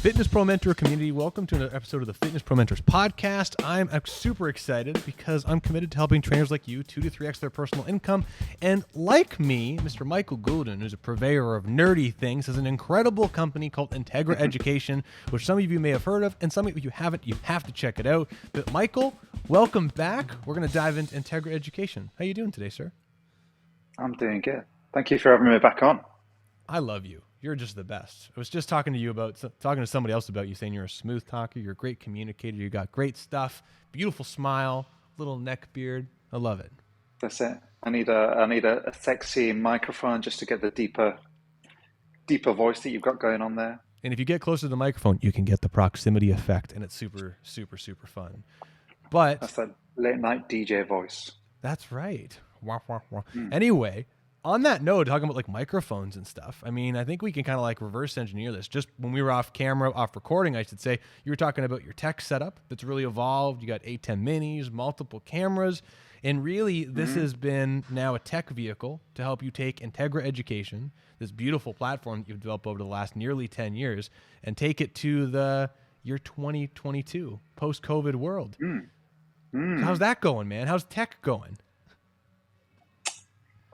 Fitness Pro Mentor community, welcome to another episode of the Fitness Pro Mentors podcast. I'm super excited because I'm committed to helping trainers like you 2 to 3x their personal income. And like me, Mr. Michael Goulden, who's a purveyor of nerdy things, has an incredible company called Integra Education, which some of you may have heard of, and some of you haven't. You have to check it out. But Michael, welcome back. We're going to dive into Integra Education. How are you doing today, sir? I'm doing good. Thank you for having me back on. I love you. You're just the best. I was just talking to somebody else about you, saying you're a smooth talker, you're a great communicator, you got great stuff, beautiful smile, little neck beard. I love it. That's it. I need a sexy microphone just to get the deeper voice that you've got going on there. And if you get closer to the microphone, you can get the proximity effect, and it's super, super, super fun. But that's that late night DJ voice. That's right. Wah, wah, wah. Anyway, on that note, talking about like microphones and stuff, I mean, I think we can kind of like reverse engineer this. Just when we were off camera, off recording, I should say, you were talking about your tech setup that's really evolved. You got A10 minis, multiple cameras, and really this has been now a tech vehicle to help you take Integra Education, this beautiful platform that you've developed over the last nearly 10 years, and take it to the year 2022 post-COVID world. So how's that going, man? How's tech going?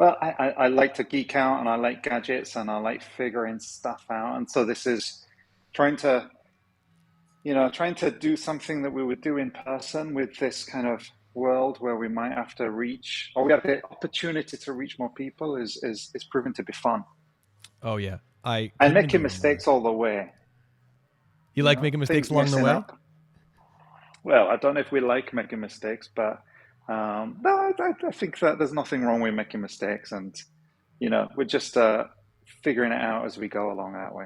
Well, I like to geek out, and I like gadgets, and I like figuring stuff out. And so this is trying to do something that we would do in person with this kind of world where we might have to reach, or we have the opportunity to reach more people is proven to be fun. Oh yeah. And making mistakes all the way. You like making mistakes along the way? Up. Well, I don't know if we like making mistakes, but no, I think that there's nothing wrong with making mistakes, and we're just figuring it out as we go along that way.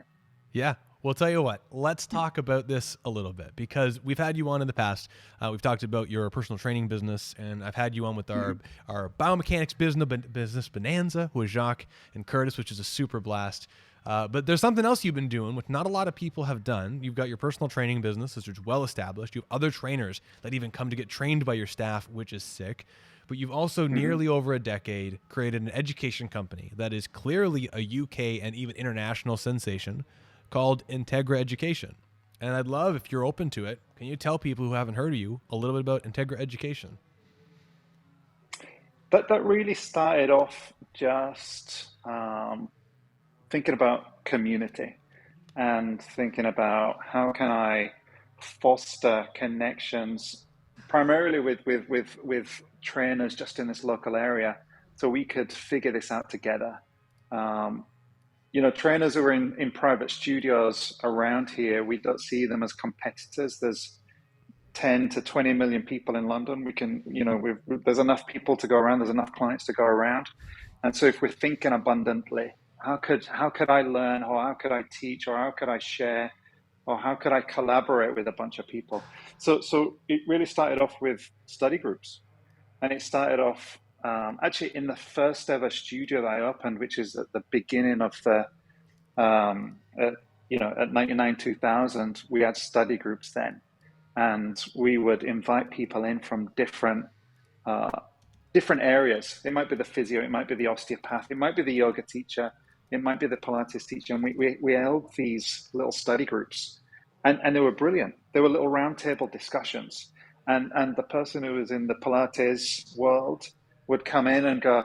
Yeah. Well, tell you what, let's talk about this a little bit, because we've had you on in the past. We've talked about your personal training business, and I've had you on with our biomechanics business bonanza with Jacques and Curtis, which is a super blast. But there's something else you've been doing, which not a lot of people have done. You've got your personal training business, which is well established. You have other trainers that even come to get trained by your staff, which is sick. But you've also nearly over a decade created an education company that is clearly a UK and even international sensation called Integra Education. And I'd love, if you're open to it, can you tell people who haven't heard of you a little bit about Integra Education? That really started off just thinking about community and thinking about how can I foster connections primarily with trainers just in this local area, so we could figure this out together. Trainers who are in private studios around here, we don't see them as competitors. There's 10 to 20 million people in London. We can, there's enough people to go around. There's enough clients to go around. And so if we're thinking abundantly, how could I learn, or how could I teach, or how could I share, or how could I collaborate with a bunch of people? So it really started off with study groups, and it started off actually in the first ever studio that I opened, which is at the beginning of the at 99 2000. We had study groups then, and we would invite people in from different areas. It might be the physio, it might be the osteopath, it might be the yoga teacher, it might be the Pilates teacher. And we held these little study groups, and they were brilliant. They were little roundtable discussions. And the person who was in the Pilates world would come in and go,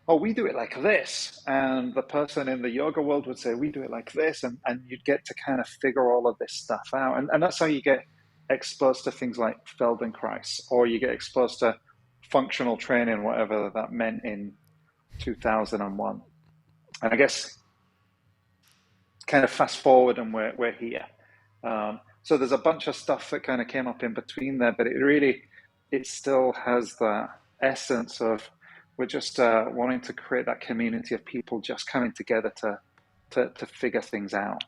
oh, we do it like this. And the person in the yoga world would say, we do it like this. And you'd get to kind of figure all of this stuff out. And that's how you get exposed to things like Feldenkrais, or you get exposed to functional training, whatever that meant in 2001. And I guess kind of fast forward, and we're here. So there's a bunch of stuff that kind of came up in between there, but it still has that essence of we're just wanting to create that community of people just coming together to figure things out.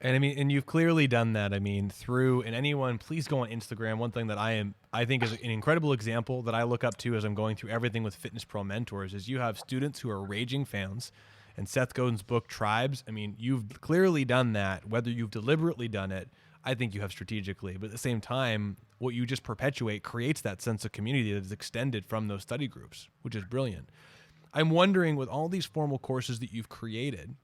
And I mean, and you've clearly done that. I mean, and anyone, please go on Instagram. One thing that I think is an incredible example that I look up to as I'm going through everything with Fitness Pro Mentors is you have students who are raging fans. And Seth Godin's book, Tribes, I mean, you've clearly done that. Whether you've deliberately done it, I think you have strategically. But at the same time, what you just perpetuate creates that sense of community that is extended from those study groups, which is brilliant. I'm wondering, with all these formal courses that you've created,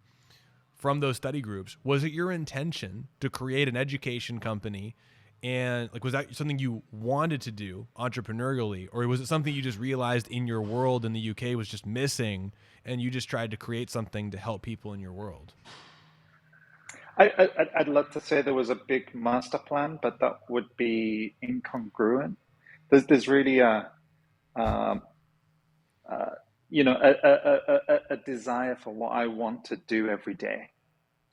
from those study groups, was it your intention to create an education company? And like, was that something you wanted to do entrepreneurially, or was it something you just realized in your world in the UK was just missing, and you just tried to create something to help people in your world? I'd love to say there was a big master plan, but that would be incongruent. There's really um, a desire for what I want to do every day.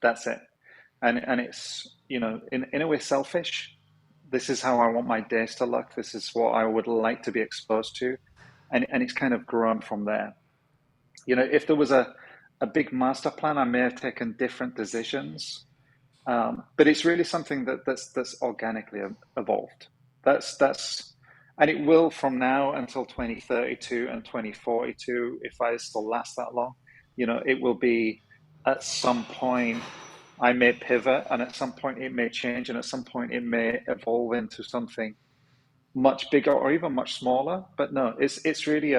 That's it. And it's, in a way selfish. This is how I want my days to look. This is what I would like to be exposed to. And it's kind of grown from there. If there was a big master plan, I may have taken different decisions. But it's really something that's organically evolved. And it will from now until 2032 and 2042, if I still last that long. It will be at some point I may pivot, and at some point it may change, and at some point it may evolve into something much bigger or even much smaller. But no, it's really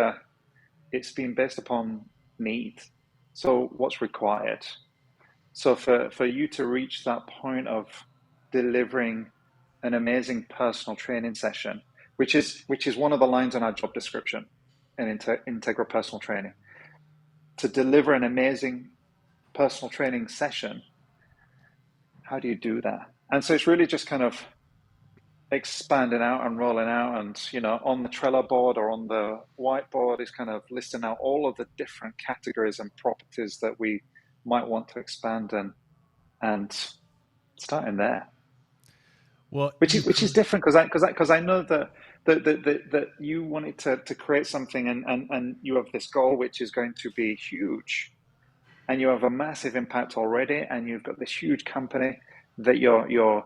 it's been based upon need. So what's required? So for you to reach that point of delivering an amazing personal training session, which is one of the lines on our job description in Integra Personal Training, to deliver an amazing personal training session, how do you do that? And so it's really just kind of expanding out and rolling out, and on the Trello board or on the whiteboard is kind of listing out all of the different categories and properties that we might want to expand and starting there. Well, which is different because I know that you wanted to create something, and you have this goal which is going to be huge, and you have a massive impact already, and you've got this huge company that you're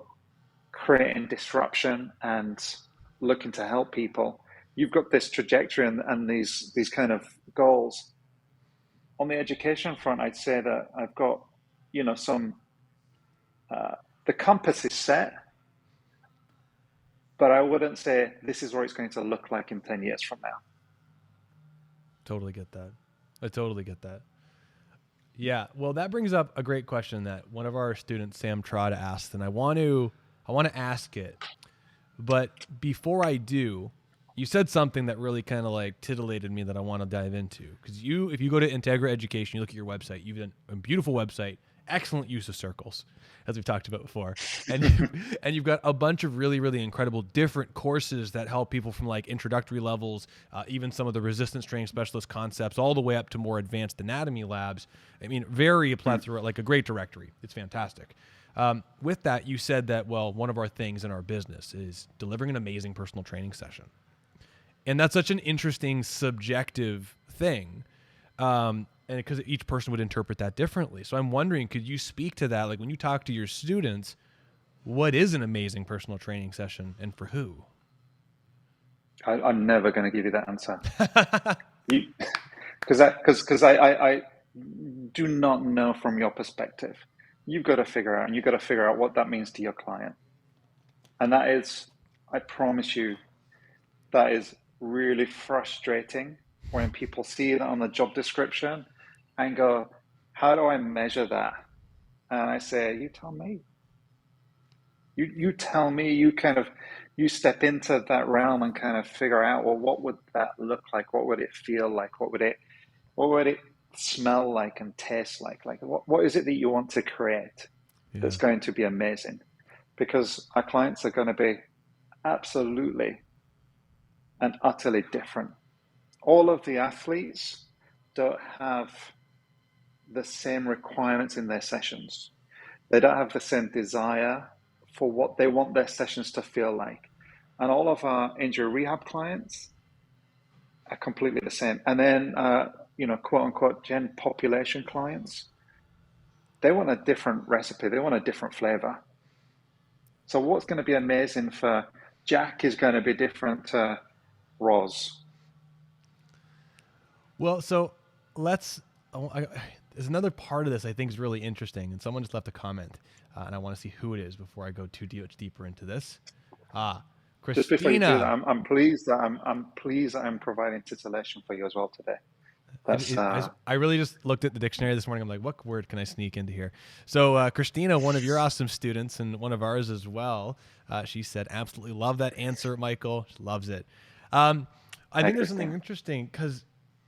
creating disruption and looking to help people. You've got this trajectory and these kind of goals. On the education front, I'd say that I've got some the compass is set, but I wouldn't say this is what it's going to look like in 10 years from now. Totally get that. I totally get that. Yeah. Well, that brings up a great question that one of our students, Sam Trott, asked, and I want to ask it. But before I do, you said something that really kind of like titillated me that I want to dive into. Because if you go to Integra Education, you look at your website, you've done a beautiful website, excellent use of circles, as we've talked about before. And you've got a bunch of really, really incredible different courses that help people from like introductory levels, even some of the resistance training specialist concepts, all the way up to more advanced anatomy labs. I mean, very plethora, like a great directory. It's fantastic. With that, you said that, well, one of our things in our business is delivering an amazing personal training session. And that's such an interesting subjective thing. And because each person would interpret that differently. So I'm wondering, could you speak to that? Like when you talk to your students, what is an amazing personal training session and for who? I'm never going to give you that answer. Because I do not know from your perspective. You've got to figure out, and you've got to figure out what that means to your client. And that is, I promise you, that is really frustrating when people see that on the job description and go, how do I measure that? And I say, you tell me. You tell me, you step into that realm and kind of figure out, well, what would that look like? What would it feel like? What would it smell like and taste like? Like, what is it that you want to create that's going to be amazing? Because our clients are going to be absolutely and utterly different. All of the athletes don't have the same requirements in their sessions. They don't have the same desire for what they want their sessions to feel like. And all of our injury rehab clients are completely the same. And then, quote unquote, gen population clients, they want a different recipe. They want a different flavor. So what's going to be amazing for Jack is going to be different to Roz. Well, so there's another part of this I think is really interesting, and someone just left a comment, and I want to see who it is before I go too much deeper into this. Christina. Just before you do that, I'm pleased that I'm providing titillation for you as well today. That's I really just looked at the dictionary this morning. I'm like, what word can I sneak into here? So Christina, one of your awesome students and one of ours as well, she said, absolutely love that answer, Michael. She loves it. I think there's something interesting because,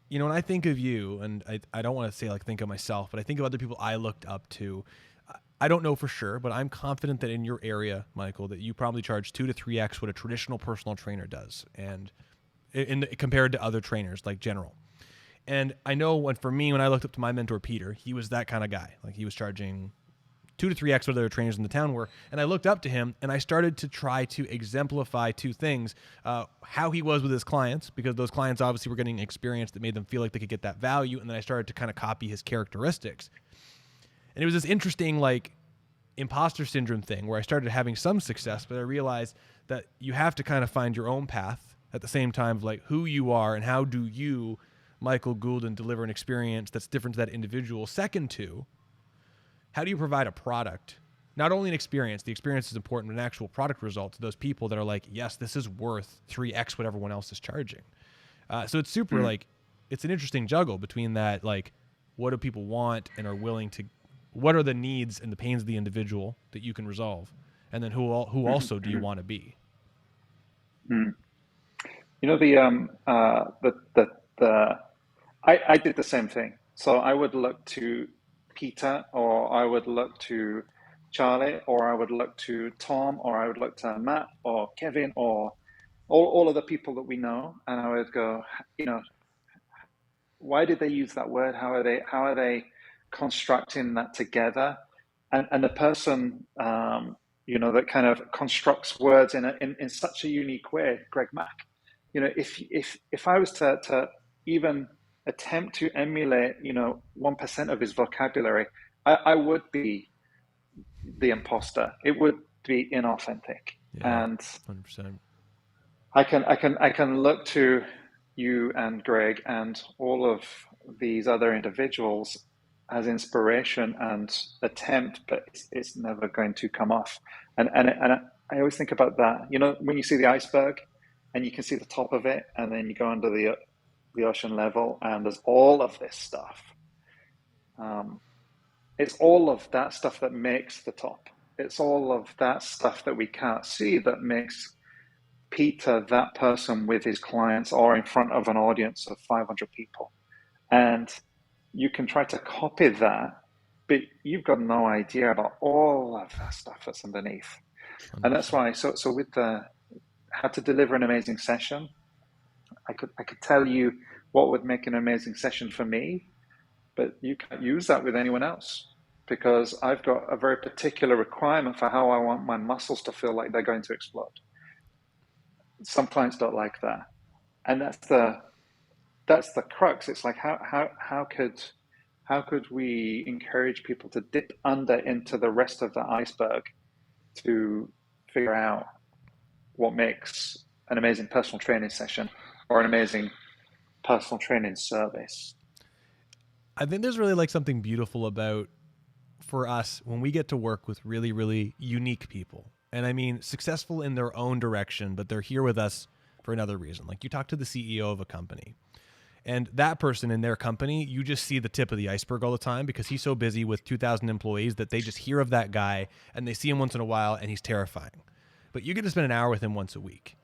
you know, when I think of you, and I don't want to say like think of myself, but I think of other people I looked up to. I don't know for sure, but I'm confident that in your area, Michael, that you probably charge 2 to 3x what a traditional personal trainer does, and compared to other trainers like general. And I know when I looked up to my mentor, Peter, he was that kind of guy. Like he was charging 2 to 3x what other trainers in the town were. And I looked up to him and I started to try to exemplify two things, how he was with his clients, because those clients obviously were getting experience that made them feel like they could get that value. And then I started to kind of copy his characteristics. And it was this interesting like imposter syndrome thing where I started having some success, but I realized that you have to kind of find your own path at the same time of like who you are and how do you, Michael Goulden, deliver an experience that's different to that individual. Second to, how do you provide a product, not only an experience, the experience is important, but an actual product result to those people that are like, yes, this is worth 3x what everyone else is charging. So it's super like, it's an interesting juggle between that, like, what do people want and are willing to, what are the needs and the pains of the individual that you can resolve? And then who also do you want to be? You know, I did the same thing. So I would look to Peter, or I would look to Charlie, or I would look to Tom, or I would look to Matt, or Kevin, or all of the people that we know, and I would go, you know, why did they use that word? How are they constructing that together? And the person, you know, that kind of constructs words in such a unique way, Greg Mack. You know, if I was to even attempt to emulate, you know, 1% of his vocabulary, I would be the imposter. It would be inauthentic. Yeah, And 100%. I can look to you and Greg and all of these other individuals as inspiration and attempt, but it's never going to come off. And I always think about that. You know, when you see the iceberg and you can see the top of it, and then you go under the ocean level, and there's all of this stuff. It's all of that stuff that makes the top. It's all of that stuff that we can't see that makes Peter that person with his clients or in front of an audience of 500 people. And you can try to copy that, but you've got no idea about all of that stuff that's underneath. 100%. And that's why, so with how to deliver an amazing session, I could tell you what would make an amazing session for me, but you can't use that with anyone else, because I've got a very particular requirement for how I want my muscles to feel like they're going to explode. Some clients don't like that, and that's the crux. It's like how could we encourage people to dip under into the rest of the iceberg to figure out what makes an amazing personal training session or an amazing personal training service. I think there's really like something beautiful about, for us, when we get to work with really, really unique people. And I mean, successful in their own direction, but they're here with us for another reason. Like you talk to the CEO of a company, and that person in their company, you just see the tip of the iceberg all the time because he's so busy with 2,000 employees that they just hear of that guy and they see him once in a while and he's terrifying. But you get to spend an hour with him once a week.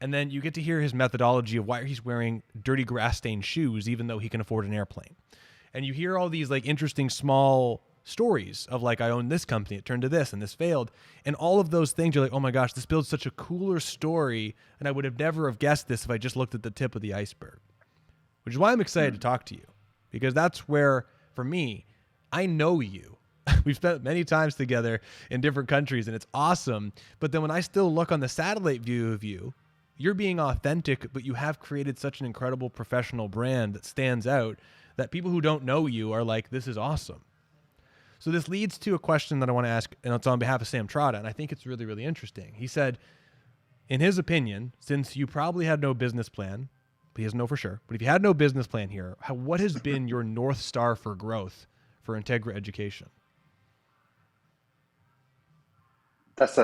And then you get to hear his methodology of why he's wearing dirty grass-stained shoes even though he can afford an airplane. And you hear all these like interesting small stories of like, I own this company, it turned to this and this failed. And all of those things, you're like, oh my gosh, this builds such a cooler story. And I would have never have guessed this if I just looked at the tip of the iceberg, which is why I'm excited to talk to you, because that's where, for me, I know you. We've spent many times together in different countries and it's awesome. But then when I still look on the satellite view of you, you're being authentic, but you have created such an incredible professional brand that stands out that people who don't know you are like, this is awesome. So this leads to a question that I want to ask, and it's on behalf of Sam Trotta, and I think it's really, really interesting. He said, in his opinion, since you probably had no business plan, he doesn't know for sure, but if you had no business plan here, what has been your North Star for growth for Integra Education? That's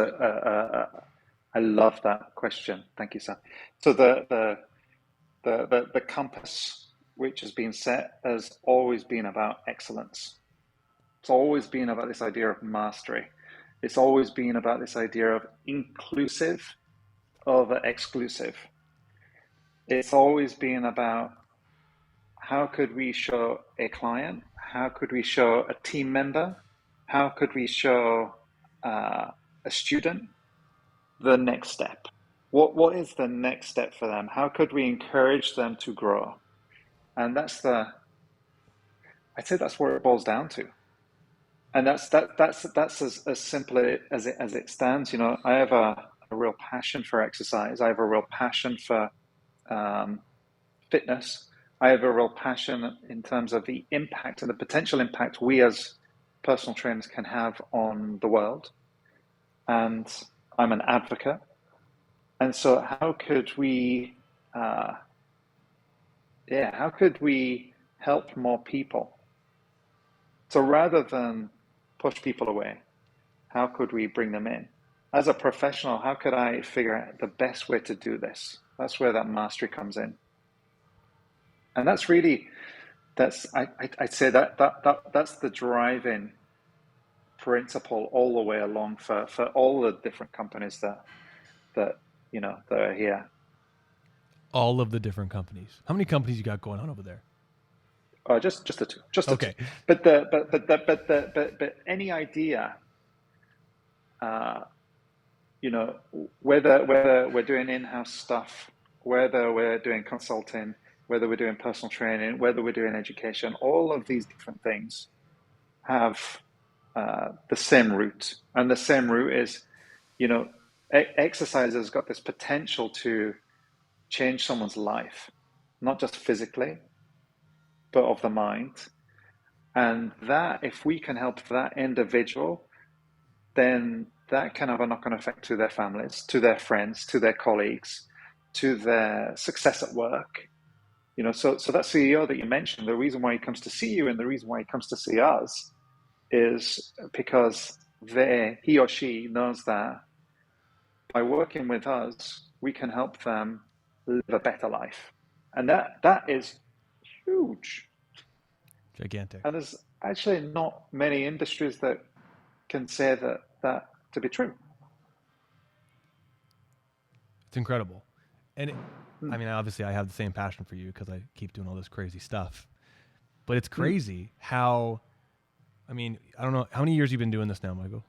I love that question. Thank you, Sam. So the compass which has been set has always been about excellence. It's always been about this idea of mastery. It's always been about this idea of inclusive over exclusive. It's always been about how could we show a client, how could we show a team member, how could we show a student the next step? What is the next step for them? How could we encourage them to grow? And I'd say that's where it boils down to. And that's as simple as it stands. You know, I have a real passion for exercise. I have a real passion for fitness. I have a real passion in terms of the impact and the potential impact we as personal trainers can have on the world. And I'm an advocate. And so how could we help more people? So rather than push people away, how could we bring them in? As a professional, how could I figure out the best way to do this? That's where that mastery comes in. And I'd say that's the driving principle all the way along for all the different companies that are here. All of the different companies. How many companies you got going on over there? Just the two. Just the okay. two. But any idea, whether we're doing in-house stuff, whether we're doing consulting, whether we're doing personal training, whether we're doing education, all of these different things have the same root. And the same root is, exercise has got this potential to change someone's life, not just physically, but of the mind. And that, if we can help that individual, then that can have a knock-on effect to their families, to their friends, to their colleagues, to their success at work. So that CEO that you mentioned, the reason why he comes to see you and the reason why he comes to see us is because he or she knows that by working with us, we can help them live a better life. And that is huge. Gigantic. And there's actually not many industries that can say that to be true. It's incredible. And I mean, obviously I have the same passion for you because I keep doing all this crazy stuff. But it's crazy how, I mean, I don't know, how many years you've been doing this now, Michael?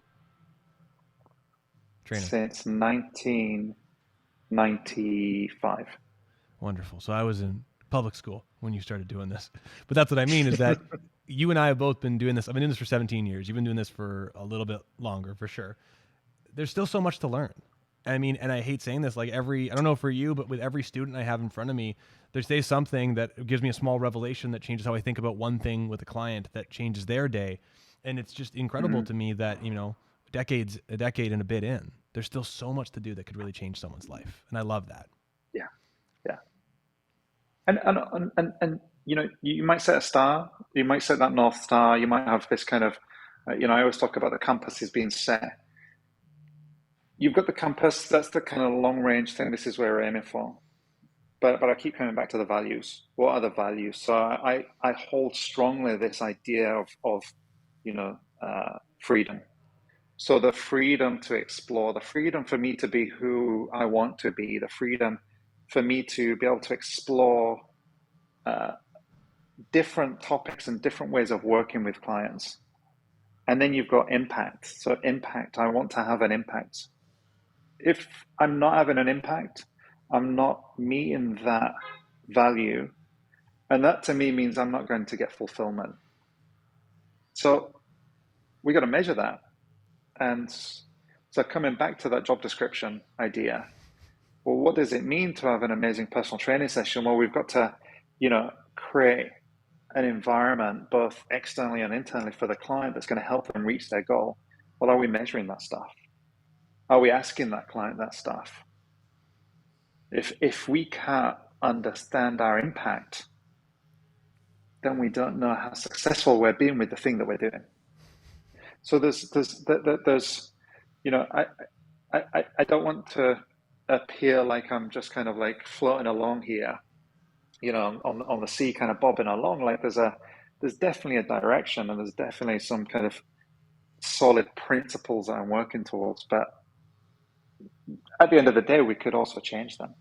Training. Since 1995. Wonderful. So I was in public school when you started doing this. But that's what I mean is that you and I have both been doing this. I've been doing this for 17 years. You've been doing this for a little bit longer, for sure. There's still so much to learn. I mean, and I hate saying this, like I don't know for you, but with every student I have in front of me, there's something that gives me a small revelation that changes how I think about one thing with a client that changes their day. And it's just incredible to me that, a decade and a bit in, there's still so much to do that could really change someone's life. And I love that. Yeah. Yeah. And you might set a star, you might set that North Star, you might have this kind of, I always talk about the compass is being set. You've got the compass, that's the kind of long range thing, this is where we're aiming for. But I keep coming back to the values. What are the values? So I hold strongly this idea of freedom. So the freedom to explore, the freedom for me to be who I want to be, the freedom for me to be able to explore different topics and different ways of working with clients. And then you've got impact. So impact, I want to have an impact. If I'm not having an impact, I'm not meeting that value. And that to me means I'm not going to get fulfillment. So we got to measure that. And so coming back to that job description idea, well, what does it mean to have an amazing personal training session? Well, we've got to, create an environment, both externally and internally for the client that's going to help them reach their goal. Well, are we measuring that stuff? Are we asking that client that stuff? If we can't understand our impact, then we don't know how successful we're being with the thing that we're doing. So there's I don't want to appear like I'm just kind of like floating along here on the sea, kind of bobbing along. Like there's definitely a direction, and there's definitely some kind of solid principles that I'm working towards. But at the end of the day, we could also change them.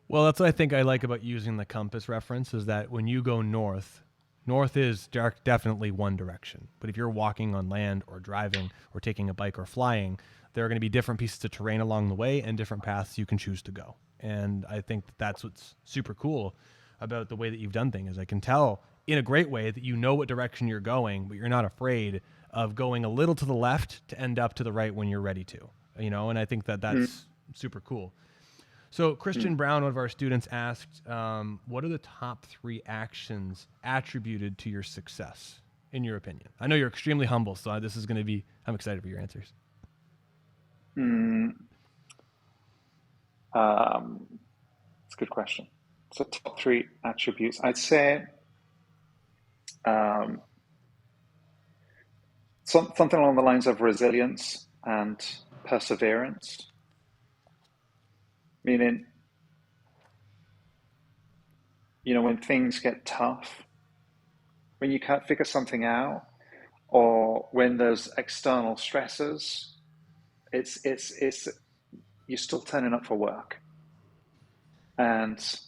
Well, that's what I think I like about using the compass reference, is that when you go north, north is definitely one direction. But if you're walking on land or driving or taking a bike or flying, there are going to be different pieces of terrain along the way and different paths you can choose to go. And I think that's what's super cool about the way that you've done things. I can tell in a great way that you know what direction you're going, but you're not afraid of going a little to the left to end up to the right when you're ready to, and I think that that's super cool. So Christian Brown, one of our students, asked, what are the top 3 actions attributed to your success, in your opinion? I know you're extremely humble, so this is going to be, I'm excited for your answers. It's a good question. So top 3 attributes, I'd say something along the lines of resilience and perseverance. Meaning, when things get tough, when you can't figure something out, or when there's external stresses, it's you're still turning up for work, and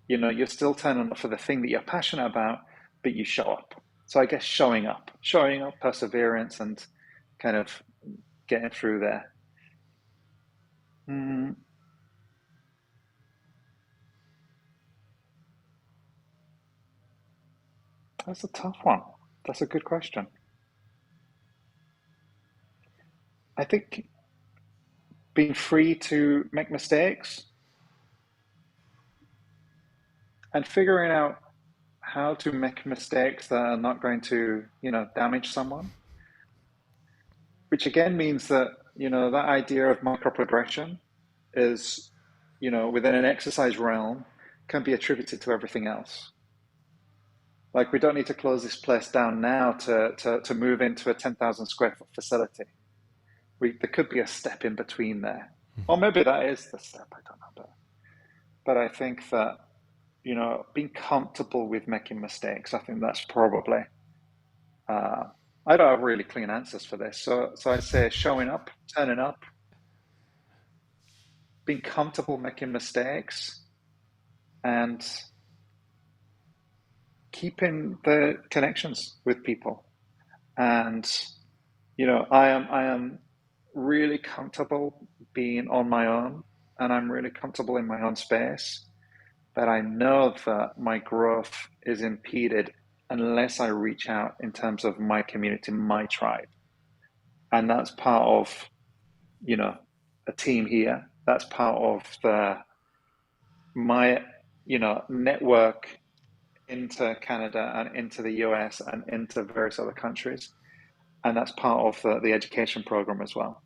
you're still turning up for the thing that you're passionate about, but you show up. So I guess showing up, perseverance, and kind of getting through there. That's a tough one. That's a good question. I think being free to make mistakes and figuring out how to make mistakes that are not going to, damage someone, which again means that, that idea of microprogression is, within an exercise realm, can be attributed to everything else. Like, we don't need to close this place down now to move into a 10,000 square foot facility. There could be a step in between there. Or maybe that is the step, I don't know. But I think that, being comfortable with making mistakes, I think that's probably, I don't have really clean answers for this. So I say showing up, turning up, being comfortable making mistakes, and keeping the connections with people. And, I am really comfortable being on my own, and I'm really comfortable in my own space. But I know that my growth is impeded unless I reach out in terms of my community, my tribe. And that's part of, a team here. That's part of my, network into Canada and into the US and into various other countries. And that's part of the education program as well.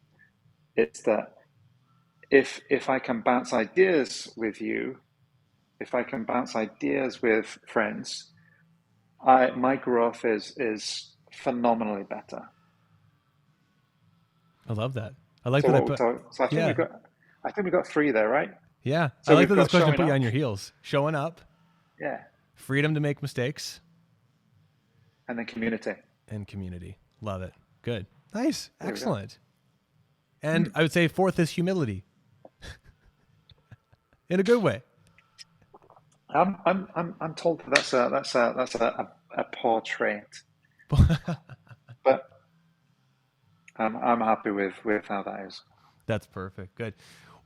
It's that if I can bounce ideas with you, if I can bounce ideas with friends, my growth is phenomenally better. I love that. I like that. I think we got 3 there, right? Yeah. So I like that this question put you up. on your heels. Showing up. Yeah. Freedom to make mistakes. And then community. And community. Love it. Good. Nice. Excellent. And I would say 4th is humility. In a good way. I'm told that's a poor trait. But I'm happy with how that is. That's perfect. Good.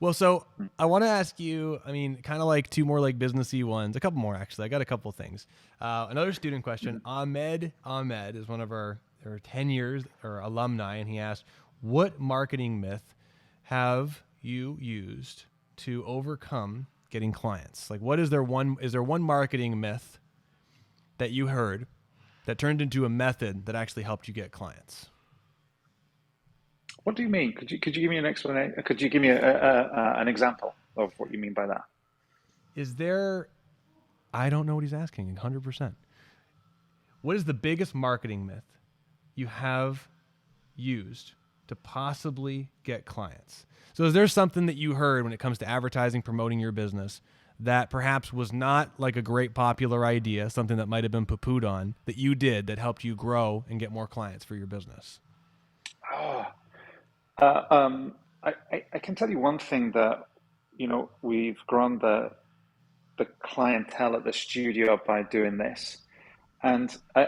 Well, so I want to ask you, kind of like 2 more like businessy ones, a couple more actually. I got a couple things. Another student question. Ahmed is one of our 10 years or alumni, and he asked, what marketing myth have you used to overcome getting clients? Like, is there one marketing myth that you heard that turned into a method that actually helped you get clients? What do you mean? Could you give me an explanation? Could you give me an example of what you mean by that? I don't know what he's asking 100%. What is the biggest marketing myth you have used to possibly get clients? So is there something that you heard when it comes to advertising, promoting your business that perhaps was not like a great popular idea, something that might have been poo-pooed on, that you did that helped you grow and get more clients for your business? Oh, uh, um, I can tell you one thing that, we've grown the clientele at the studio by doing this. And I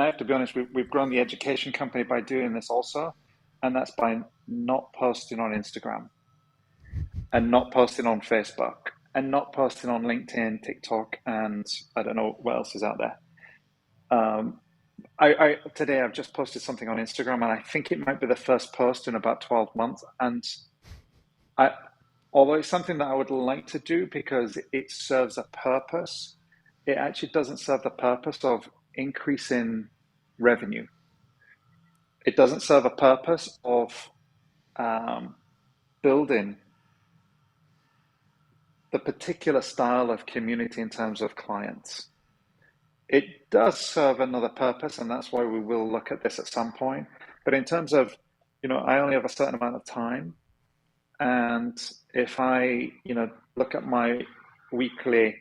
have to be honest, we've grown the education company by doing this also, and that's by not posting on Instagram and not posting on Facebook and not posting on LinkedIn, TikTok, and I don't know what else is out there. Um, today I've just posted something on Instagram, and I think it might be the first post in about 12 months. And I, although it's something that I would like to do because it serves a purpose, it actually doesn't serve the purpose of increasing revenue. It doesn't serve a purpose of building the particular style of community in terms of clients. It does serve another purpose, and that's why we will look at this at some point. But in terms of, I only have a certain amount of time, and if I, look at my weekly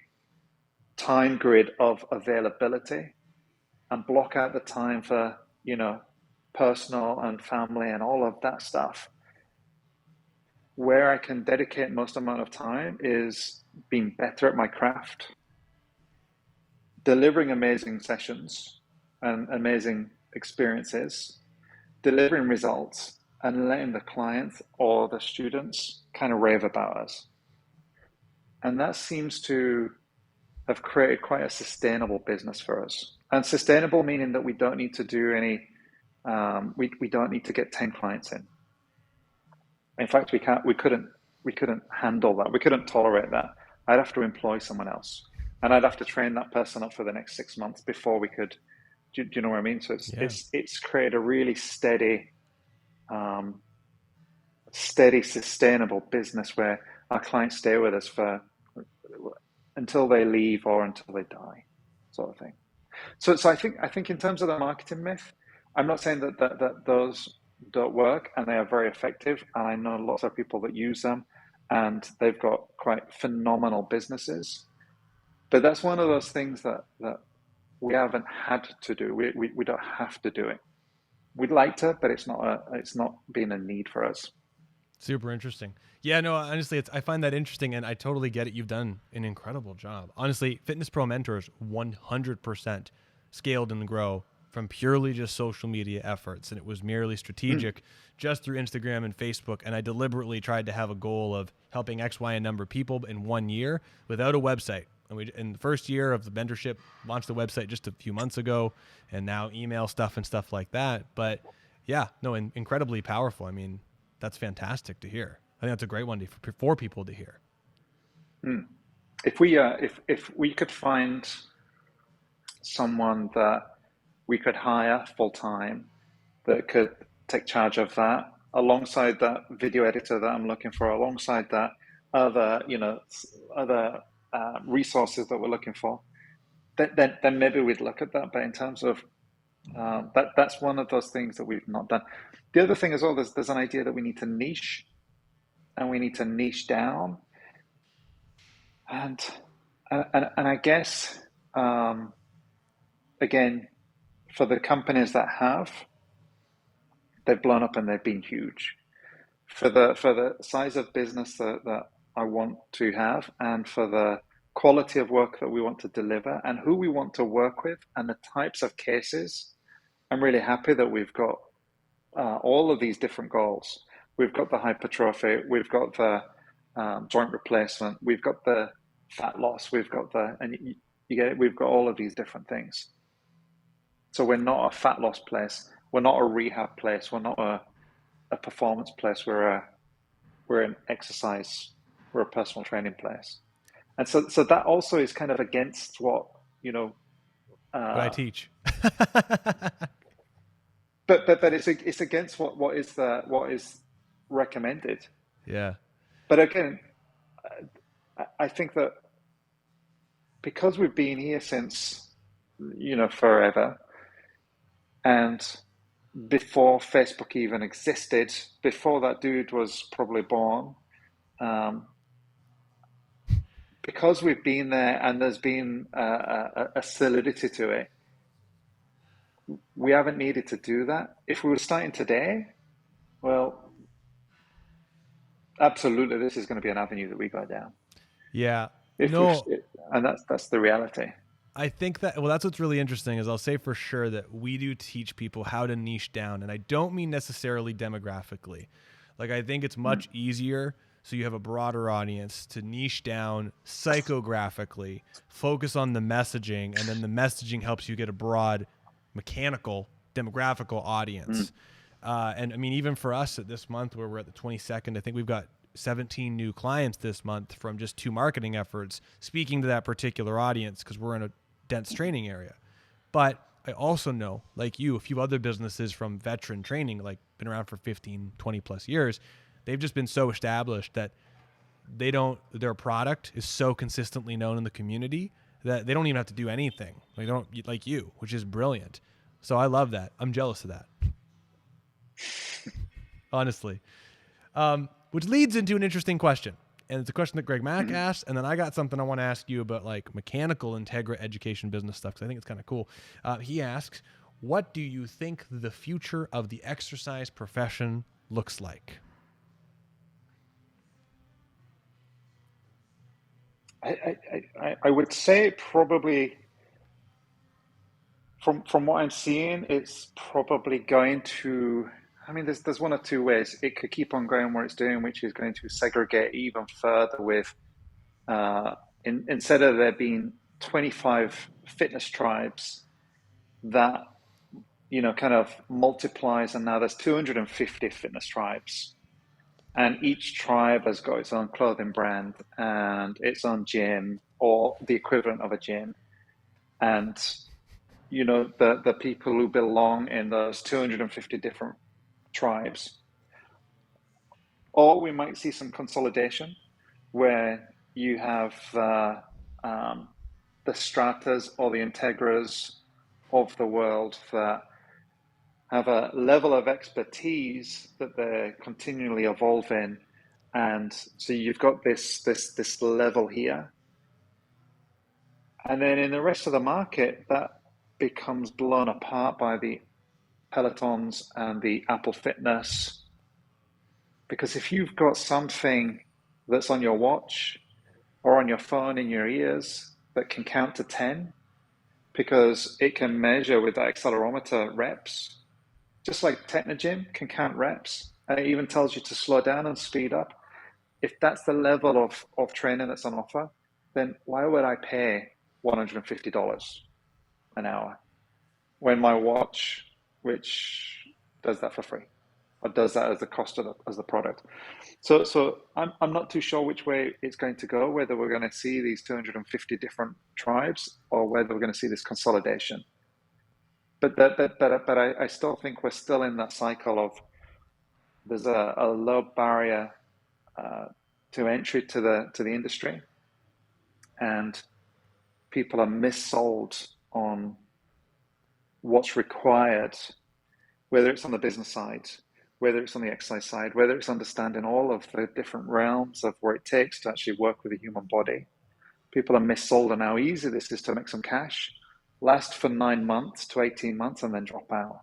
time grid of availability and block out the time for, personal and family and all of that stuff, where I can dedicate most amount of time is being better at my craft, delivering amazing sessions and amazing experiences, delivering results, and letting the clients or the students kind of rave about us. And that seems to have created quite a sustainable business for us. And sustainable meaning that we don't need to do any, we don't need to get 10 clients in. In fact, we couldn't handle that. We couldn't tolerate that. I'd have to employ someone else, and I'd have to train that person up for the next 6 months before we could. Do you know what I mean? So it's created a really steady, sustainable business where our clients stay with us for until they leave or until they die, sort of thing. So I think in terms of the marketing myth, I'm not saying that those don't work, and they are very effective, and I know lots of people that use them, and they've got quite phenomenal businesses. But that's one of those things that we haven't had to do. We don't have to do it. We'd like to, but it's not been a need for us. Super interesting. Yeah, no, honestly, I find that interesting, and I totally get it. You've done an incredible job. Honestly, Fitness Pro Mentors 100% scaled and grow from purely just social media efforts, and it was merely strategic just through Instagram and Facebook. And I deliberately tried to have a goal of helping X, Y, and number of people in 1 year without a website. And we, in the first year of the mentorship, launched the website just a few months ago, and now email stuff and stuff like that. But yeah, no, incredibly powerful. I mean, that's fantastic to hear. I think that's a great one for people to hear. If we could find someone that we could hire full time that could take charge of that, alongside that video editor that I'm looking for, alongside that other resources that we're looking for, then maybe we'd look at that. But in terms of that's one of those things that we've not done. The other thing as well, there's an idea that we need to niche, and we need to niche down, and I guess again, for the companies that they've blown up and they've been huge. For the size of business that I want to have, and for the quality of work that we want to deliver, and who we want to work with, and the types of cases, I'm really happy that we've got all of these different goals. We've got the hypertrophy, we've got the joint replacement, we've got the fat loss, we've got and you get it, we've got all of these different things. So we're not a fat loss place, we're not a rehab place, we're not a performance place, we're an exercise, we're a personal training place. And so that also is kind of against what, what I teach. But it's against what is recommended. Yeah. But again, I think that because we've been here since forever, and before Facebook even existed, before that dude was probably born, because we've been there and there's been a solidity to it, we haven't needed to do that. If we were starting today, well, absolutely, this is going to be an avenue that we go down. Yeah. And that's the reality. I think that, well, that's what's really interesting is I'll say for sure that we do teach people how to niche down. And I don't mean necessarily demographically. Like, I think it's much easier, so you have a broader audience, to niche down psychographically, focus on the messaging, and then the messaging helps you get a broad mechanical demographical audience. And I mean, even for us at this month where we're at the 22nd, I think we've got 17 new clients this month from just 2 marketing efforts speaking to that particular audience because we're in a dense training area. But I also know, like you, a few other businesses from veteran training, like been around for 15, 20 plus years, they've just been so established that their product is so consistently known in the community that they don't even have to do anything. Like you, which is brilliant. So I love that. I'm jealous of that. Honestly. Which leads into an interesting question. And it's a question that Greg Mack asked. And then I got something I want to ask you about, like, mechanical Integra education business stuff, because I think it's kind of cool. He asks, what do you think the future of the exercise profession looks like? I would say probably from what I'm seeing, it's probably going to, I mean, there's one or two ways. It could keep on going where it's doing, which is going to segregate even further with, instead of there being 25 fitness tribes that, kind of multiplies, and now there's 250 fitness tribes. And each tribe has got its own clothing brand and its own gym or the equivalent of a gym. And, the people who belong in those 250 different tribes. Or we might see some consolidation where you have the Stratas or the Integras of the world that have a level of expertise that they're continually evolving. And so you've got this level here. And then in the rest of the market, that becomes blown apart by the Pelotons and the Apple Fitness. Because if you've got something that's on your watch or on your phone in your ears that can count to 10, because it can measure with the accelerometer reps, just like Technogym can count reps, and it even tells you to slow down and speed up. If that's the level of training that's on offer, then why would I pay $150 an hour when my watch, which does that for free, or does that as the cost of the product? So I'm not too sure which way it's going to go, whether we're going to see these 250 different tribes or whether we're going to see this consolidation. But I still think we're still in that cycle of there's a low barrier to entry to the industry, and people are missold on what's required, whether it's on the business side, whether it's on the exercise side, whether it's understanding all of the different realms of what it takes to actually work with the human body. People are missold on how easy this is to make some cash, last for 9 months to 18 months, and then drop out.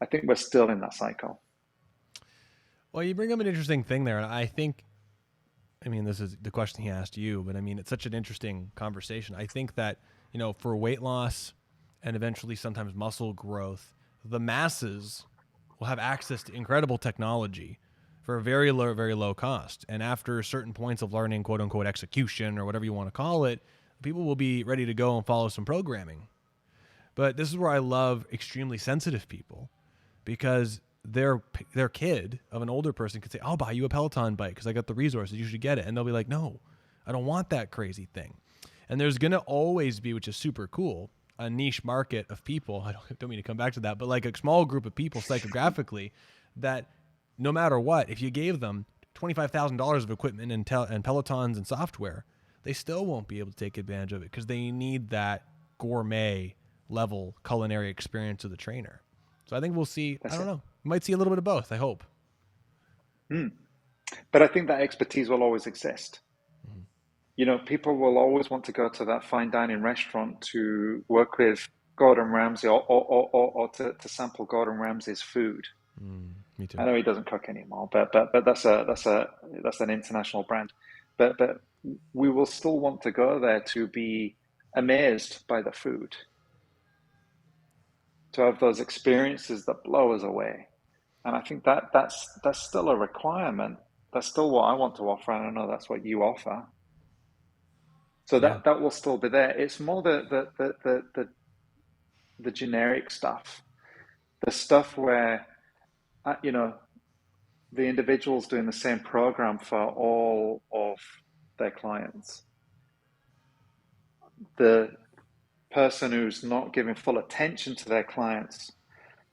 I think we're still in that cycle. Well, you bring up an interesting thing there. And this is the question he asked you, but it's such an interesting conversation. I think that, for weight loss and eventually sometimes muscle growth, the masses will have access to incredible technology for a very low cost. And after certain points of learning, quote unquote, execution or whatever you want to call it, people will be ready to go and follow some programming. But this is where I love extremely sensitive people, because their kid of an older person could say, I'll buy you a Peloton bike because I got the resources, you should get it. And they'll be like, no, I don't want that crazy thing. And there's going to always be, which is super cool, a niche market of people. I don't mean to come back to that, but like a small group of people psychographically that no matter what, if you gave them $25,000 of equipment and Pelotons and software, they still won't be able to take advantage of it because they need that gourmet level culinary experience of the trainer. So I think we'll see, I don't know, we might see a little bit of both, I hope. But I think that expertise will always exist. people will always want to go to that fine dining restaurant to work with Gordon Ramsay or to sample Gordon Ramsay's food. Me too. I know he doesn't cook anymore, but that's an international brand. But we will still want to go there to be amazed by the food, to have those experiences that blow us away. And I think that's still a requirement. That's still what I want to offer, and I know that's what you offer. So that will still be there. It's more the generic stuff, the stuff where the individual's doing the same program for all of their clients. The person who's not giving full attention to their clients,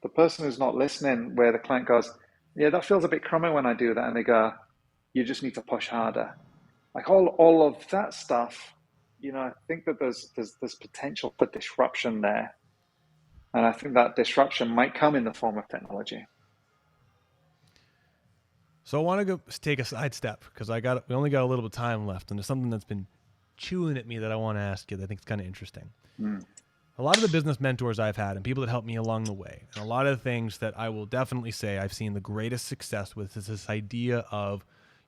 the person who's not listening, where the client goes, yeah, that feels a bit crummy when I do that, and they go, you just need to push harder. Like all of that stuff, I think that there's potential for disruption there. And I think that disruption might come in the form of technology. So I want to go take a side step because we only got a little bit of time left, and there's something that's been chewing at me that I want to ask you that I think is kind of interesting. A lot of the business mentors I've had and people that helped me along the way, and a lot of the things that I will definitely say I've seen the greatest success with is this idea of,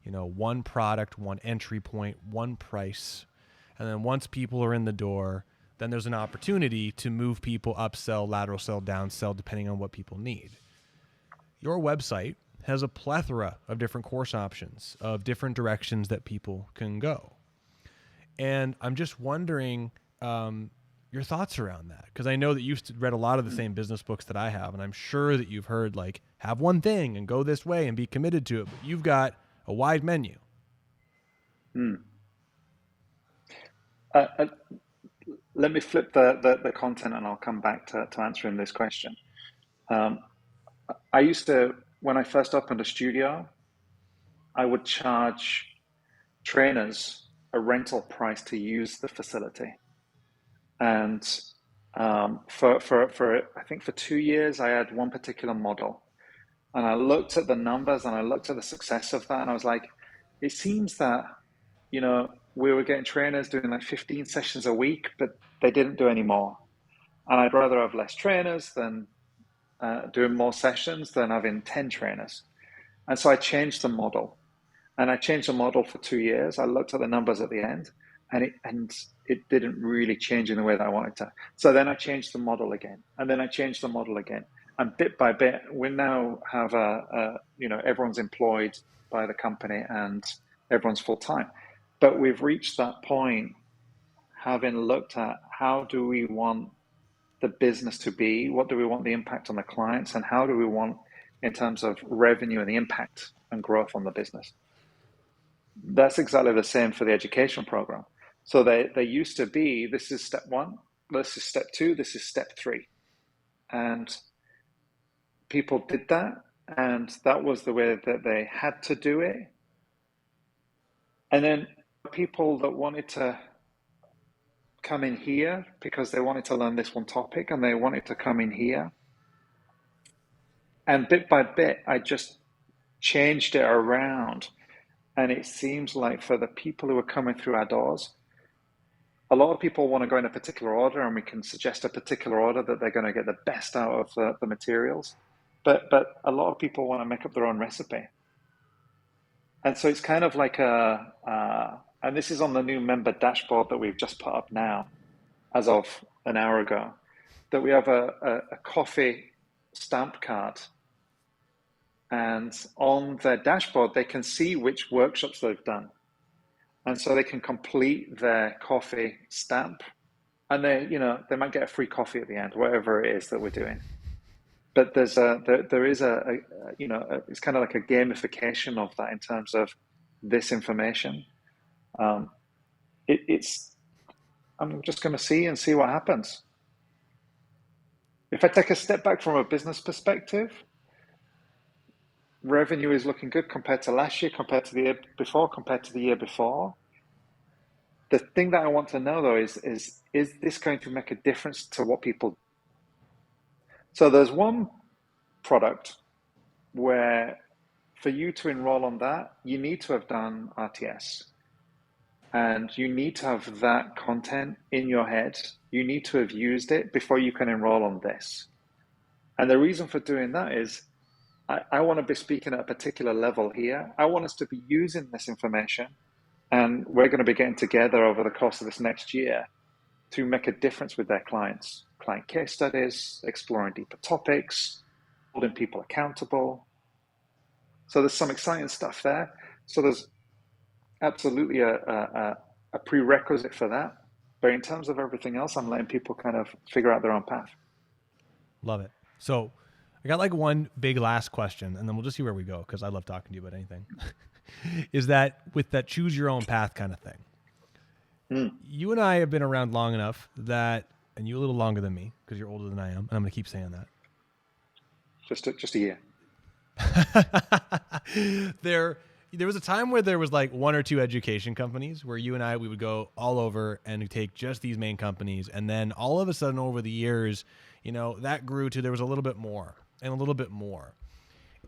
one product, one entry point, one price. And then once people are in the door, then there's an opportunity to move people upsell, lateral sell, downsell, depending on what people need. Your website has a plethora of different course options, of different directions that people can go. And I'm just wondering your thoughts around that, because I know that you've read a lot of the same business books that I have, and I'm sure that you've heard, like, have one thing and go this way and be committed to it, but you've got a wide menu. Let me flip the content and I'll come back to answering this question. I used to, when I first opened a studio, I would charge trainers a rental price to use the facility. And for I think for 2 years, I had one particular model. And I looked at the numbers and I looked at the success of that. And I was like, it seems that, we were getting trainers doing like 15 sessions a week, but they didn't do any more. And I'd rather have less trainers than doing more sessions than having 10 trainers. And so I changed the model. And I changed the model for 2 years. I looked at the numbers at the end, and it didn't really change in the way that I wanted to. So then I changed the model again, and then I changed the model again. And bit by bit, we now have everyone's employed by the company and everyone's full time. But we've reached that point, having looked at how do we want the business to be, what do we want the impact on the clients, and how do we want in terms of revenue and the impact and growth on the business. That's exactly the same for the education program. So they used to be, this is step 1, this is step 2, this is step 3. And people did that, and that was the way that they had to do it. And then people that wanted to come in here because they wanted to learn this one topic and they wanted to come in here. And bit by bit, I just changed it around. And it seems like for the people who are coming through our doors, a lot of people want to go in a particular order, and we can suggest a particular order that they're going to get the best out of the materials. But a lot of people want to make up their own recipe. And so it's kind of like and this is on the new member dashboard that we've just put up now, as of an hour ago, that we have a coffee stamp card. And on their dashboard, they can see which workshops they've done. And so they can complete their coffee stamp, and they might get a free coffee at the end, whatever it is that we're doing. But there is it's kind of like a gamification of that in terms of this information. I'm just going to see what happens. If I take a step back from a business perspective, revenue is looking good compared to last year, compared to the year before, compared to the year before. The thing that I want to know, though, is this going to make a difference to what people do? So there's one product where for you to enroll on that, you need to have done RTS. And you need to have that content in your head. You need to have used it before you can enroll on this. And the reason for doing that is I want to be speaking at a particular level here. I want us to be using this information, and we're going to be getting together over the course of this next year to make a difference with their clients. Client case studies, exploring deeper topics, holding people accountable. So there's some exciting stuff there. So there's absolutely a prerequisite for that. But in terms of everything else, I'm letting people kind of figure out their own path. Love it. So I got like one big last question, and then we'll just see where we go, because I love talking to you about anything. Is that with that choose your own path kind of thing? You and I have been around long enough that, and you a little longer than me, because you're older than I am, and I'm going to keep saying that. Just a year. There was a time where there was like one or two education companies where you and I, we would go all over and we'd take just these main companies. And then all of a sudden over the years, you know, that grew to, there was a little bit more and a little bit more.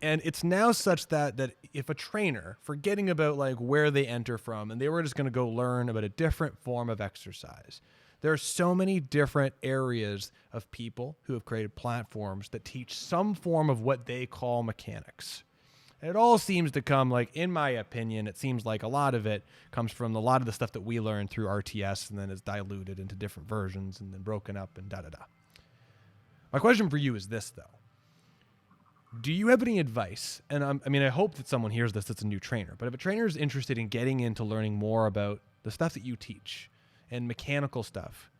And it's now such that if a trainer, forgetting about like where they enter from, and they were just going to go learn about a different form of exercise, there are so many different areas of people who have created platforms that teach some form of what they call mechanics. And it all seems to come, like, in my opinion, it seems like a lot of it comes from a lot of the stuff that we learned through RTS and then is diluted into different versions and then broken up and da-da-da. My question for you is this, though. Do you have any advice? And I hope that someone hears this that's a new trainer. But if a trainer is interested in getting into learning more about the stuff that you teach and mechanical stuff,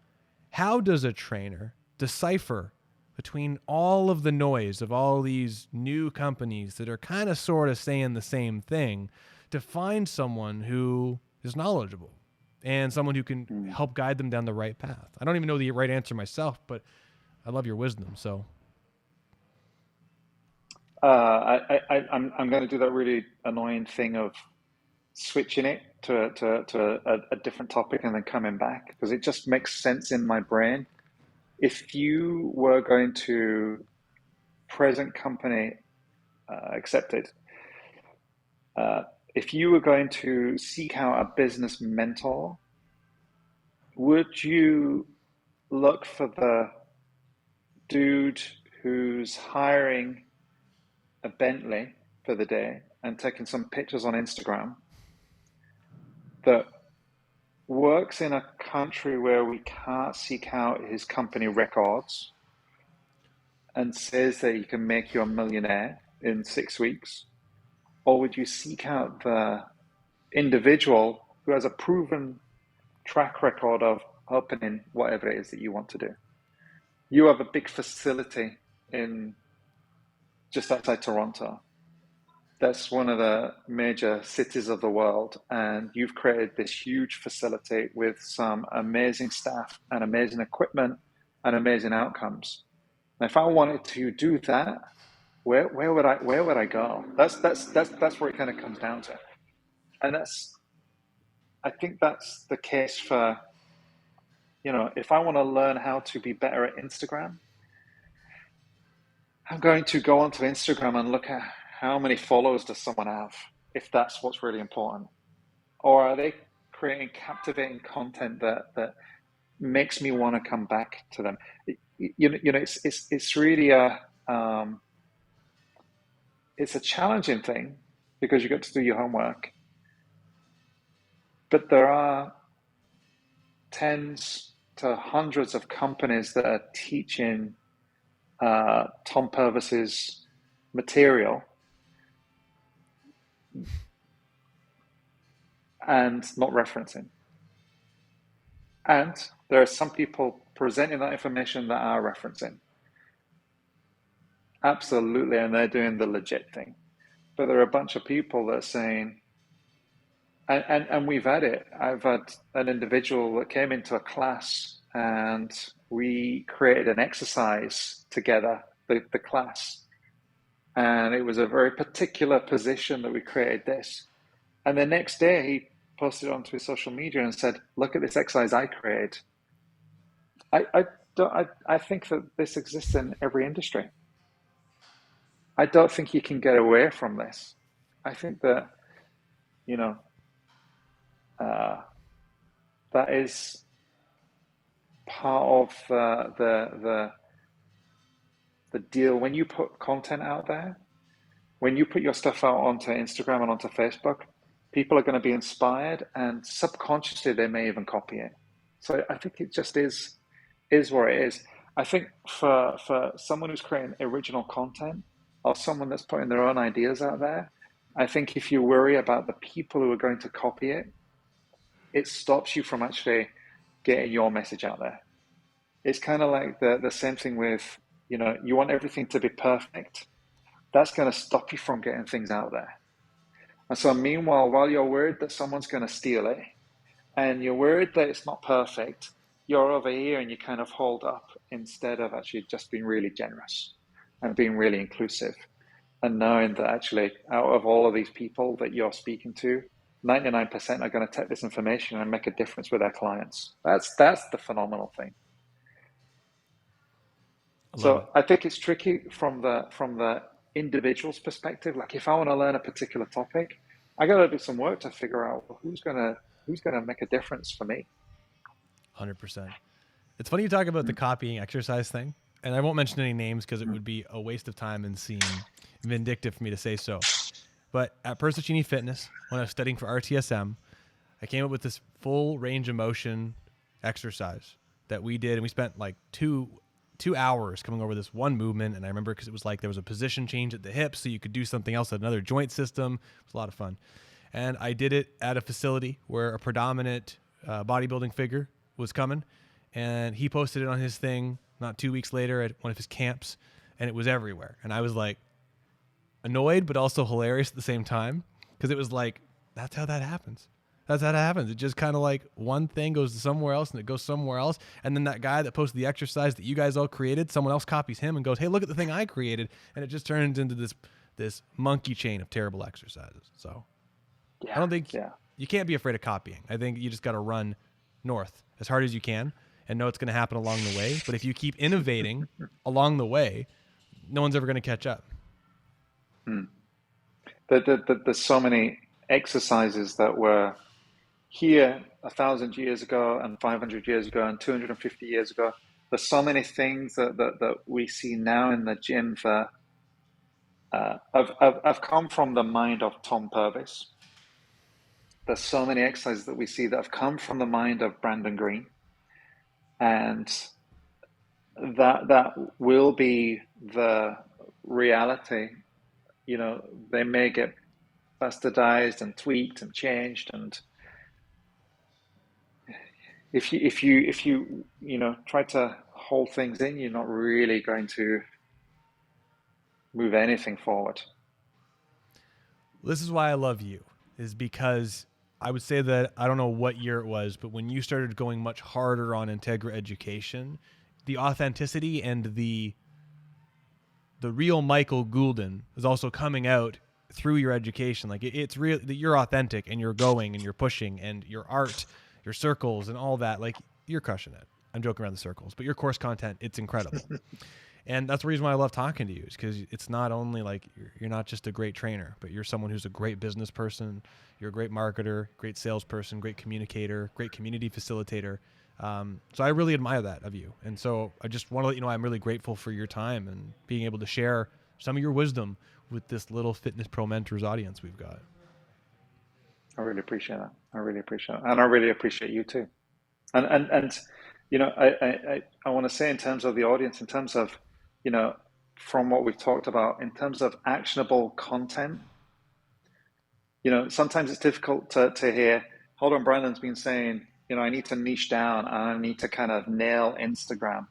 how does a trainer decipher between all of the noise of all these new companies that are kind of sort of saying the same thing to find someone who is knowledgeable and someone who can help guide them down the right path? I don't even know the right answer myself, but I love your wisdom. So I'm going to do that really annoying thing of switching it to a different topic and then coming back, because it just makes sense in my brain. If you were going to present company accepted, if you were going to seek out a business mentor, would you look for the dude who's hiring a Bentley for the day and taking some pictures on Instagram, that works in a country where we can't seek out his company records and says that he can make you a millionaire in 6 weeks? Or would you seek out the individual who has a proven track record of opening whatever it is that you want to do? You have a big facility in just outside Toronto. That's one of the major cities of the world, and you've created this huge facility with some amazing staff and amazing equipment and amazing outcomes. And if I wanted to do that, where would I go? That's where it kind of comes down to. And I think that's the case for, if I want to learn how to be better at Instagram, I'm going to go onto Instagram and look at how many followers does someone have, if that's what's really important. Or are they creating captivating content that makes me want to come back to them? It's really it's a challenging thing, because you got to do your homework. But there are tens to hundreds of companies that are teaching Tom Purvis's material and not referencing. And there are some people presenting that information that are referencing. Absolutely, and they're doing the legit thing. But there are a bunch of people that are saying, and we've had it. I've had an individual that came into a class and we created an exercise together, the class. And it was a very particular position that we created this. And the next day he posted it onto his social media and said, look at this exercise I created. I think that this exists in every industry. I don't think you can get away from this. I think that, that is part of the deal. When you put content out there, when you put your stuff out onto Instagram and onto Facebook, people are going to be inspired, and subconsciously they may even copy it. So I think it just is what it is. I think for someone who's creating original content, or someone that's putting their own ideas out there, I think if you worry about the people who are going to copy it, it stops you from actually getting your message out there. It's kind of like the same thing with, you want everything to be perfect. That's going to stop you from getting things out there. And so meanwhile, while you're worried that someone's going to steal it, and you're worried that it's not perfect, you're over here and you kind of hold up instead of actually just being really generous and being really inclusive, and knowing that actually out of all of these people that you're speaking to, 99% are going to take this information and make a difference with their clients. That's the phenomenal thing. I think it's tricky from the individual's perspective. Like, if I want to learn a particular topic, I got to do some work to figure out who's gonna make a difference for me. 100%. It's funny you talk about the copying exercise thing, and I won't mention any names because it would be a waste of time and seem vindictive for me to say so. But at Persicini Fitness, when I was studying for RTSM, I came up with this full range of motion exercise that we did, and we spent like two hours coming over this one movement. And I remember because it was like there was a position change at the hip, so you could do something else at another joint system. It was a lot of fun. And I did it at a facility where a predominant bodybuilding figure was coming, and he posted it on his thing not 2 weeks later at one of his camps, and it was everywhere. And I was like annoyed, but also hilarious at the same time, because it was like, that's how that happens. That's how it happens. It just kind of like one thing goes to somewhere else and it goes somewhere else. And then that guy that posted the exercise that you guys all created, someone else copies him and goes, hey, look at the thing I created. And it just turns into this monkey chain of terrible exercises. So I don't think you can't be afraid of copying. I think you just got to run north as hard as you can and know it's going to happen along the way. But if you keep innovating along the way, no one's ever going to catch up. There's so many exercises that were here 1,000 years ago and 500 years ago and 250 years ago. There's so many things that we see now in the gym that have come from the mind of Tom Purvis. There's so many exercises that we see that have come from the mind of Brandon Green, and that will be the reality. They may get bastardized and tweaked and changed, and if you try to hold things in, you're not really going to move anything forward. This is why I love you, is because I would say that, I don't know what year it was, but when you started going much harder on Integra education, the authenticity and the real Michael Goulden is also coming out through your education. Like, it's real that you're authentic and you're going and you're pushing, and your art, your circles and all that, like, you're crushing it. I'm joking around the circles, but your course content, it's incredible. And that's the reason why I love talking to you, is because it's not only like you're not just a great trainer, but you're someone who's a great business person. You're a great marketer, great salesperson, great communicator, great community facilitator. So I really admire that of you. And so I just want to let you know I'm really grateful for your time and being able to share some of your wisdom with this little Fitness Pro Mentors audience we've got. I really appreciate that. And I really appreciate you too. And I want to say, in terms of the audience, in terms of, from what we've talked about, in terms of actionable content, sometimes it's difficult to hear, hold on, Brandon's been saying, I need to niche down and I need to kind of nail Instagram.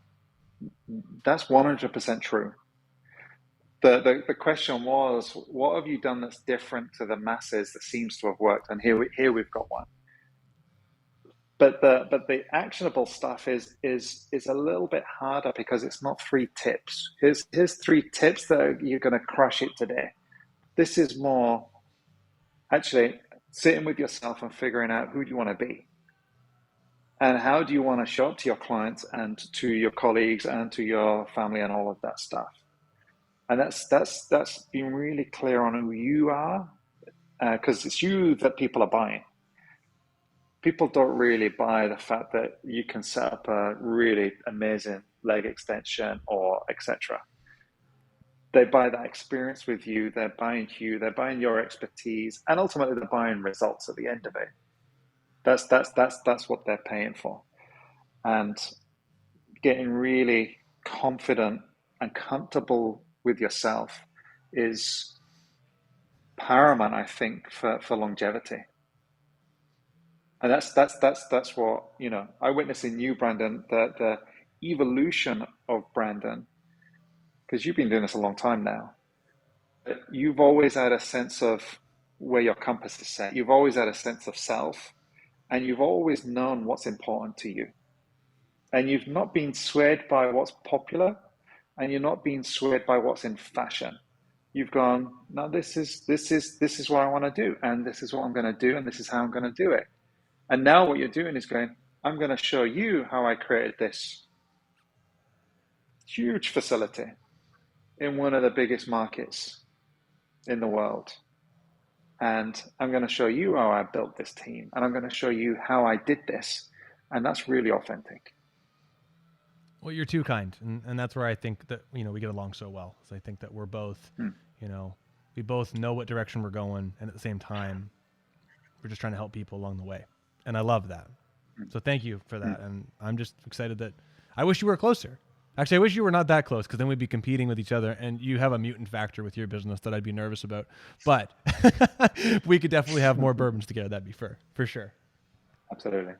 That's 100% true. The question was, what have you done that's different to the masses that seems to have worked? And here we've got one. But the actionable stuff is a little bit harder, because it's not 3 tips. Here's 3 tips that you're going to crush it today. This is more actually sitting with yourself and figuring out who do you want to be, and how do you want to show up to your clients and to your colleagues and to your family and all of that stuff. And that's being really clear on who you are, because it's you that people are buying. people don't really buy the fact that you can set up a really amazing leg extension or etc. They buy that experience with you, they're buying you, they're buying your expertise, and ultimately they're buying results at the end of it. That's what they're paying for. And getting really confident and comfortable with yourself is paramount, I think, for longevity. And that's what, you know, I witness in you, Brandon, the evolution of Brandon, because you've been doing this a long time now. But you've always had a sense of where your compass is set. You've always had a sense of self, and you've always known what's important to you. And you've not been swayed by what's popular, and you're not being swayed by what's in fashion. You've gone, no, this is what I want to do, and this is what I'm going to do, and this is how I'm going to do it. And now what you're doing is going, I'm going to show you how I created this huge facility in one of the biggest markets in the world. And I'm going to show you how I built this team, and I'm going to show you how I did this. And that's really authentic. Well, you're too kind. And that's where I think that, you know, we get along so well. So I think that we're both, you know, we both know what direction we're going. And at the same time, we're just trying to help people along the way. And I love that. So thank you for that. And I'm just excited that I wish you were closer. Actually, I wish you were not that close, because then we'd be competing with each other, and you have a mutant factor with your business that I'd be nervous about. But we could definitely have more bourbons together. That'd be for sure. Absolutely.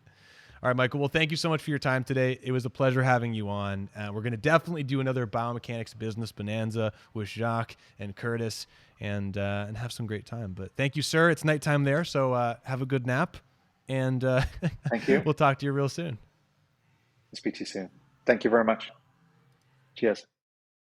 All right, Michael. Well, thank you so much for your time today. It was a pleasure having you on. We're going to definitely do another biomechanics business bonanza with Jacques and Curtis, and have some great time. But thank you, sir. It's nighttime there, so have a good nap. And thank you. We'll talk to you real soon. Speak to you soon. Thank you very much. Cheers.